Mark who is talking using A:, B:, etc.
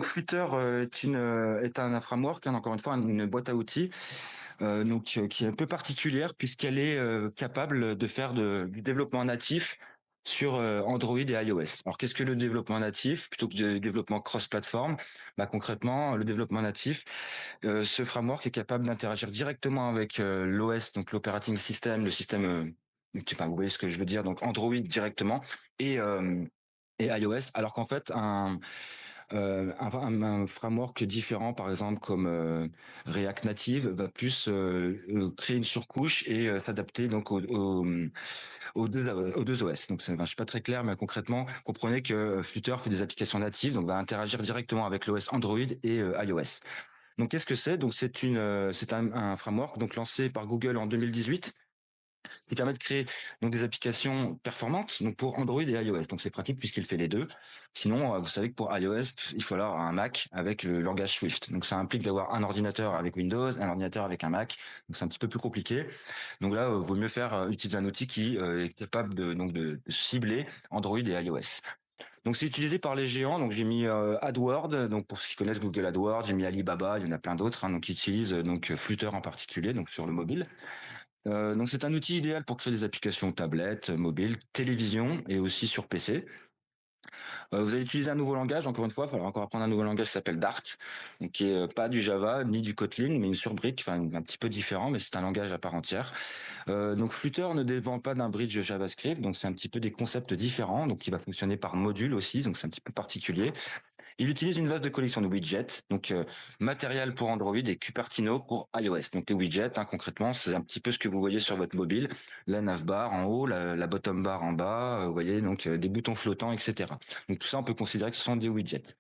A: donc Flutter est un framework, hein, encore une fois, une boîte à outils, qui est un peu particulière puisqu'elle est capable de faire du développement natif sur Android et iOS. Alors qu'est-ce que le développement natif plutôt que le développement cross-platform? Bah concrètement, le développement natif, ce framework est capable d'interagir directement avec l'OS, donc l'operating system, le système. Vous voyez ce que je veux dire, donc Android directement et euh, et iOS, alors qu'en fait un framework différent, par exemple comme React Native, va plus créer une surcouche et s'adapter donc aux deux OS. Donc je suis pas très clair, mais concrètement, comprenez que Flutter fait des applications natives, donc va interagir directement avec l'OS Android et iOS. Donc qu'est-ce que c'est? Donc c'est un framework donc lancé par Google en 2018 qui permet de créer donc des applications performantes donc pour Android et iOS. Donc c'est pratique puisqu'il fait les deux. Sinon, vous savez que pour iOS, il faut avoir un Mac avec le langage Swift. Donc ça implique d'avoir un ordinateur avec Windows, un ordinateur avec un Mac. Donc c'est un petit peu plus compliqué. Donc là, vaut mieux faire utiliser un outil qui est capable de cibler Android et iOS. Donc c'est utilisé par les géants. Donc j'ai mis AdWords. Donc pour ceux qui connaissent Google AdWords, j'ai mis Alibaba. Il y en a plein d'autres. Hein, donc qui utilisent donc Flutter en particulier, donc sur le mobile. Donc c'est un outil idéal pour créer des applications tablettes, mobiles, télévision et aussi sur PC. Vous allez utiliser un nouveau langage, encore une fois, il va falloir encore apprendre un nouveau langage qui s'appelle Dart, donc qui est pas du Java ni du Kotlin, mais une surbrique, enfin un petit peu différent, mais c'est un langage à part entière. Donc Flutter ne dépend pas d'un bridge JavaScript, donc c'est un petit peu des concepts différents, donc il va fonctionner par module aussi, donc c'est un petit peu particulier. Il utilise une vaste de collection de widgets, donc Material pour Android et Cupertino pour iOS. Donc les widgets, hein, concrètement, c'est un petit peu ce que vous voyez sur votre mobile, la navbar en haut, la bottom bar en bas, vous voyez, donc des boutons flottants, etc. Donc tout ça, on peut considérer que ce sont des widgets.